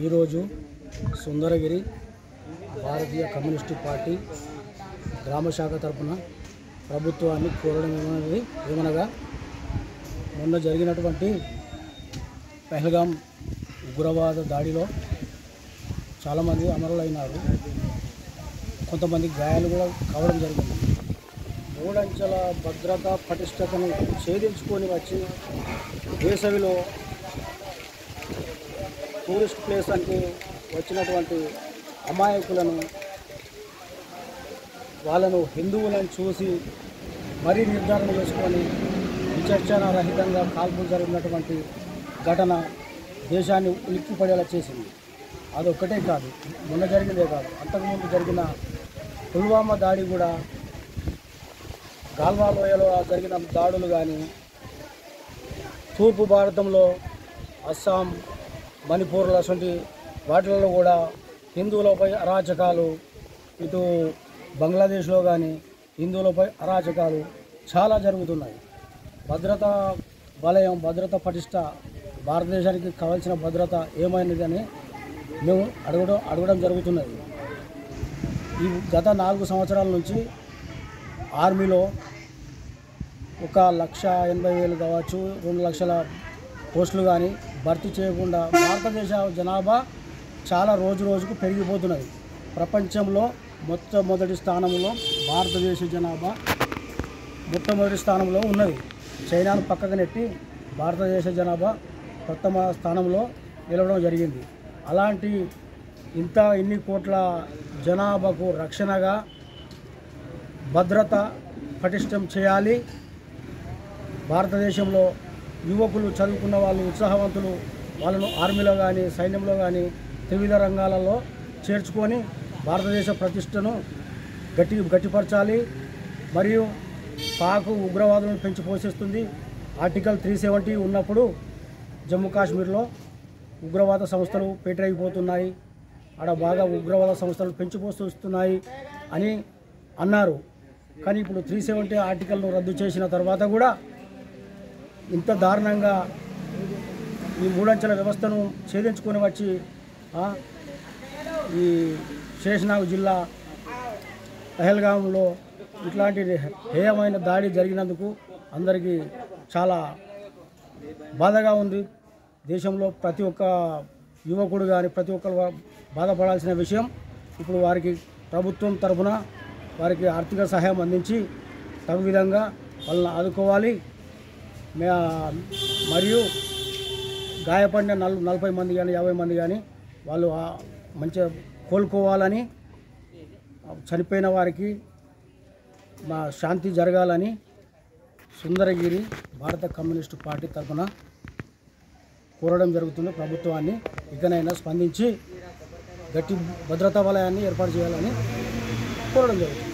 ఈరోజు సుందరగిరి భారతీయ communist party గ్రామ శాఖ తరపున ప్రభుత్వాన్ని కోరడం ఏమనగా మొన్న జరిగినటువంటి పహల్గాం ఉగ్రవాద దాడిలో చాలామంది అమరులైనారు. కొంతమంది గాయాలు కూడా కావడం జరిగింది. మూడంచెల భద్రతా పటిష్టతను ఛేదించుకొని వచ్చి వేసవిలో టూరిస్ట్ ప్లేస్ అంటే వచ్చినటువంటి అమాయకులను వాళ్ళను హిందువులను చూసి మరీ నిర్ధారణ చేసుకొని విచక్షణారహితంగా కాల్పులు జరిగినటువంటి ఘటన దేశాన్ని ఉలిక్కిపడేలా చేసింది. అదొక్కటే కాదు, మొన్న జరిగిందే కాదు, అంతకుముందు జరిగిన పుల్వామా దాడి కూడా, గాల్వా లోయలో జరిగిన దాడులు కానీ, తూర్పు భారతంలో అస్సాం, మణిపూర్ల వంటి వాటిల్లో కూడా హిందువులపై అరాచకాలు, ఇటు బంగ్లాదేశ్లో కానీ హిందువులపై అరాచకాలు చాలా జరుగుతున్నాయి. భద్రతా వలయం, భద్రత పటిష్ట భారతదేశానికి కావాల్సిన భద్రత ఏమైనదని మేము అడగడం జరుగుతున్నది. ఈ గత 4 సంవత్సరాల నుంచి ఆర్మీలో 1,80,000 కావచ్చు, 2 లక్షల పోస్టులు కానీ భర్తీ చేయకుండా భారతదేశ జనాభా చాలా రోజుకు పెరిగిపోతున్నది. ప్రపంచంలో మొట్టమొదటి స్థానంలో భారతదేశ జనాభా మొట్టమొదటి స్థానంలో ఉన్నది. చైనాను పక్కకు నెట్టి భారతదేశ జనాభా ప్రథమ స్థానంలో నిలవడం జరిగింది. అలాంటి ఇన్ని కోట్ల జనాభాకు రక్షణగా భద్రత పటిష్టం చేయాలి. భారతదేశంలో యువకులు, చదువుకున్న వాళ్ళు, ఉత్సాహవంతులు, వాళ్ళను ఆర్మీలో కానీ సైన్యంలో కానీ త్రివిధ రంగాలలో చేర్చుకొని భారతదేశ ప్రతిష్టను గట్టిపరచాలి. మరియు పాక్ ఉగ్రవాదులను పెంచి పోషిస్తుంది. ఆర్టికల్ 370 ఉన్నప్పుడు జమ్మూ కాశ్మీర్లో ఉగ్రవాద సంస్థలు పేటరైపోతున్నాయి, ఆడ బాగా ఉగ్రవాద సంస్థలు పెంచిపోస్తున్నాయి అని అన్నారు. కానీ ఇప్పుడు 370 ఆర్టికల్ను రద్దు చేసిన తర్వాత కూడా ఇంత దారుణంగా ఈ మూడంచెల వ్యవస్థను ఛేదించుకొని వచ్చి ఈ శేషనాగ్ జిల్లా పహల్గాంలో ఇట్లాంటి హేయమైన దాడి జరిగినందుకు అందరికీ చాలా బాధగా ఉంది. దేశంలో ప్రతి ఒక్క యువకుడు కానీ ప్రతి ఒక్కరు బాధపడాల్సిన విషయం. ఇప్పుడు వారికి ప్రభుత్వం తరఫున వారికి ఆర్థిక సహాయం అందించి తగు విధంగా వాళ్ళని ఆదుకోవాలి. మరియు గాయపడిన 40 మంది కానీ 50 మంది కానీ వాళ్ళు మంచిగా కోలుకోవాలని, చనిపోయిన వారికి మా శాంతి జరగాలని సుందరగిరి భారత కమ్యూనిస్టు పార్టీ తరఫున కోరడం జరుగుతుంది. ప్రభుత్వాన్ని ఇకనైనా స్పందించి గట్టి భద్రతా వలయాన్ని ఏర్పాటు చేయాలని కోరడం జరుగుతుంది.